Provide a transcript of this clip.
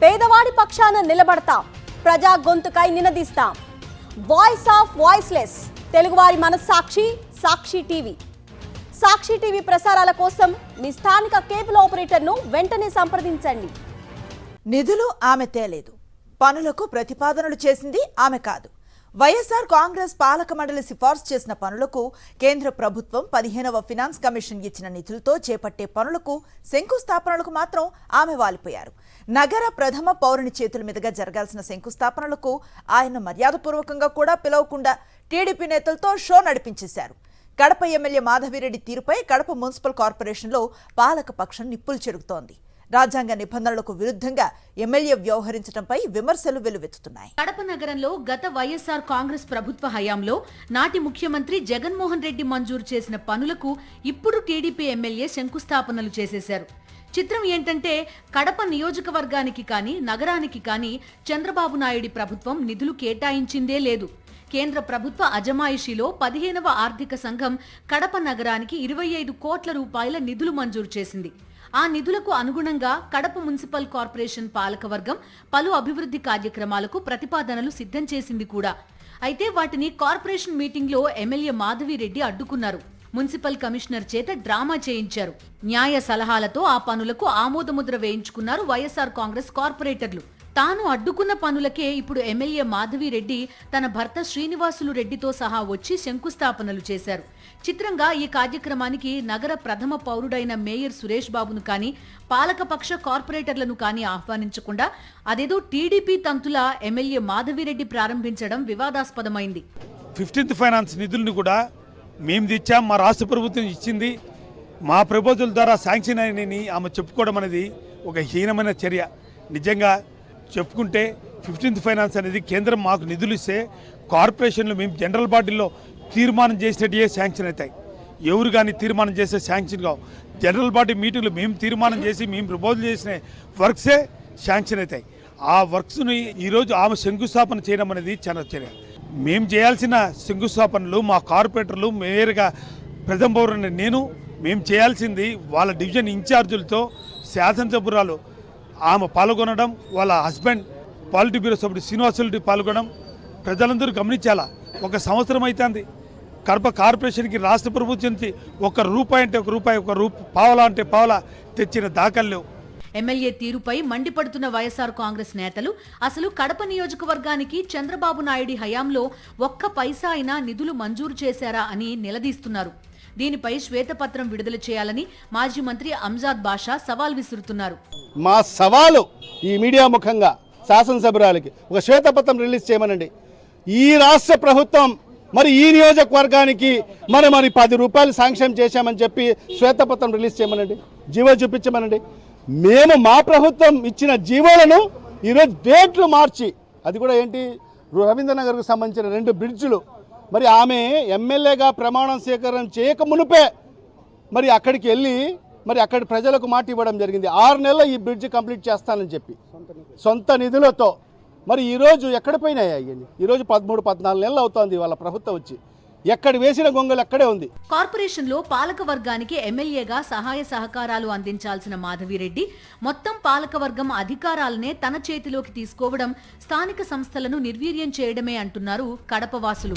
పేదవాడి పక్షాన నిలబడతాం, ప్రజా గొంతుకై నినదిస్తాం. వాయిస్ ఆఫ్ వాయిస్లెస్, తెలుగువారి మనస్సాక్షి సాక్షి టీవీ. సాక్షి టీవీ ప్రసారాల కోసం మీ స్థానిక కేబుల్ ఆపరేటర్ను వెంటనే సంప్రదించండి. నిధులు ఆమె తేలేదు, పనులకు ప్రతిపాదనలు చేసింది ఆమె కాదు. వైఎస్ఆర్ కాంగ్రెస్ పాలక మండలి సిఫార్సు చేసిన పనులకు కేంద్ర ప్రభుత్వం 15వ ఫినాన్స్ కమిషన్ ఇచ్చిన నిధులతో చేపట్టే పనులకు శంకుస్థాపనలకు మాత్రం ఆమె వాలిపోయారు. నగర ప్రథమ పౌరుని చేతుల మీదుగా జరగాల్సిన శంకుస్థాపనలకు ఆయన మర్యాదపూర్వకంగా కూడా పిలవకుండా టీడీపీ నేతలతో షో నడిపించేశారు. కడప ఎమ్మెల్యే మాధవిరెడ్డి తీరుపై కడప మున్సిపల్ కార్పొరేషన్లో పాలక పక్షం నిప్పులు చెరుగుతోంది. రాజ్యాంగ నిబంధనలకు విరుద్ధంగా ఎమ్మెల్యే వ్యవహరించడంపై విమర్శలు వెల్లువెత్తుతున్నాయి. కడప నగరంలో గత వైఎస్ఆర్ కాంగ్రెస్ ప్రభుత్వ హయాంలో నాటి ముఖ్యమంత్రి జగన్మోహన్ రెడ్డి మంజూరు చేసిన పనులకు ఇప్పుడు టీడీపీ ఎమ్మెల్యే శంకుస్థాపనలు చేసేశారు. చిత్రం ఏంటంటే కడప నియోజకవర్గానికి కానీ నగరానికి కానీ చంద్రబాబు నాయుడి ప్రభుత్వం నిధులు కేటాయించిందే లేదు. కేంద్ర ప్రభుత్వ అజమాయిషీలో 15వ ఆర్థిక సంఘం కడప నగరానికి 25 కోట్ల రూపాయల నిధులు మంజూరు చేసింది. ఆ నిధులకు అనుగుణంగా కడప మున్సిపల్ కార్పొరేషన్ పాలకవర్గం పలు అభివృద్ధి కార్యక్రమాలకు ప్రతిపాదనలు సిద్ధం చేసింది కూడా. అయితే వాటిని కార్పొరేషన్ మీటింగ్లో ఎమ్మెల్యే మాధవిరెడ్డి అడ్డుకున్నారు. మున్సిపల్ కమిషనర్ చేత డ్రామా చేయించారు. న్యాయ సలహాలతో ఆ పనులకు ఆమోదముద్ర వేయించుకున్నారు వైఎస్ఆర్ కాంగ్రెస్ కార్పొరేటర్లు. తాను అడ్డుకున్న పనులకే ఇప్పుడు ఎమ్మెల్యే మాధవిరెడ్డి తన భర్త శ్రీనివాసులు రెడ్డితో సహా వచ్చి శంకుస్థాపనలు చేశారు. చిత్రంగా ఈ కార్యక్రమానికి నగర ప్రథమ పౌరుడైన మేయర్ సురేష్ బాబును కానీ పాలకపక్ష కార్పొరేటర్లను కానీ ఆహ్వానించకుండా అదేదో టీడీపీ తంతులా ఎమ్మెల్యే మాధవిరెడ్డి ప్రారంభించడం వివాదాస్పదమైంది. 15th ఫైనాన్స్ నిధులను కూడా మేము తెచ్చాం, మా రాష్ట్ర ప్రభుత్వం ఇచ్చింది, మా ప్రపోజల్ ద్వారా శాంక్షన్ అయినని ఆమె చెప్పుకోవడం అనేది ఒక హీనమైన చర్య. నిజంగా చెప్పుకుంటే 15th ఫైనాన్స్ అనేది కేంద్రం మాకు నిధులు ఇస్తే కార్పొరేషన్లు మేము జనరల్ బాడీలో తీర్మానం చేసినట్టే శాంక్షన్ అవుతాయి. ఎవరు కానీ తీర్మానం చేసే శాంక్షన్ కావు. జనరల్ బాడీ మీటింగ్లో మేము తీర్మానం చేసి మేము ప్రపోజల్ చేసిన వర్క్సే శాంక్షన్ అవుతాయి. ఆ వర్క్స్ని ఈరోజు ఆమె శంకుస్థాపన చేయడం అనేది చాలా చర్య. మేము చేయాల్సిన శంకుస్థాపనలు మా కార్పొరేటర్లు మేయర్గా ప్రథమ పౌరుని మేము చేయాల్సింది వాళ్ళ డివిజన్ ఇన్ఛార్జీలతో శాసనసభ్యురాలు ఆమె పాల్గొనడం, వాళ్ళ హస్బెండ్ పాలిటీ బ్యూరో సభ్యుడు శ్రీనివాసులు పాల్గొనడం ప్రజలందరూ గమనించాలా. 1 సంవత్సరం అవుతుంది కడప కార్పొరేషన్కి రాష్ట్ర ప్రభుత్వం నుంచి ₹1 అంటే ₹1, పావలా అంటే పావలా తెచ్చిన దాఖలు లేవు. ఎమ్మెల్యే తీరుపై మండిపడుతున్న వైఎస్ఆర్ కాంగ్రెస్ నేతలు అసలు కడప నియోజకవర్గానికి చంద్రబాబు నాయుడి హయాంలో 1 పైసా అయినా నిధులు మంజూరు చేశారా అని నిలదీస్తున్నారు. దీనిపై శ్వేతపత్రం విడుదల చేయాలని మాజీ మంత్రి అంజాద్ బాషా సవాల్ విసురుతున్నారు. మా సవాలు ఈ మీడియా ముఖంగా శాసనసభ్యురాలకి ఒక శ్వేతపత్రం రిలీజ్ చేయమనండి. ఈ రాష్ట్ర ప్రభుత్వం మరి ఈ నియోజకవర్గానికి మరి ₹10 శాంక్షన్ చేశామని చెప్పి శ్వేతపత్రం రిలీజ్ చేయమనండి, జీవో చూపించమనండి. మేము మా ప్రభుత్వం ఇచ్చిన జీవోలను ఈరోజు డేట్లు మార్చి, అది కూడా ఏంటి, రవీంద్రనగర్కు సంబంధించిన 2 బ్రిడ్జులు మరి ఆమె ఎమ్మెల్యేగా ప్రమాణం స్వీకారం చేయక మునుపే మరి అక్కడికి వెళ్ళి మరి అక్కడి ప్రజలకు మాట ఇవ్వడం జరిగింది. 6 నెలల్లో ఈ బ్రిడ్జ్ కంప్లీట్ చేస్తానని చెప్పి సొంత నిధులతో. మరి ఈరోజు ఎక్కడ పోయినాయి అయ్యింది? ఈరోజు 13-14 నెలలు అవుతోంది వాళ్ళ ప్రభుత్వం వచ్చి. ఎక్కడ వేసిన గొంగలు అక్కడే ఉంది. కార్పొరేషన్ లో పాలక వర్గానికి ఎమ్మెల్యేగా సహాయ సహకారాలు అందించాల్సిన మాధవిరెడ్డి మొత్తం పాలకవర్గం అధికారాలనే తన చేతిలోకి తీసుకోవడం స్థానిక సంస్థలను నిర్వీర్యం చేయడమే అంటున్నారు కడప వాసులు.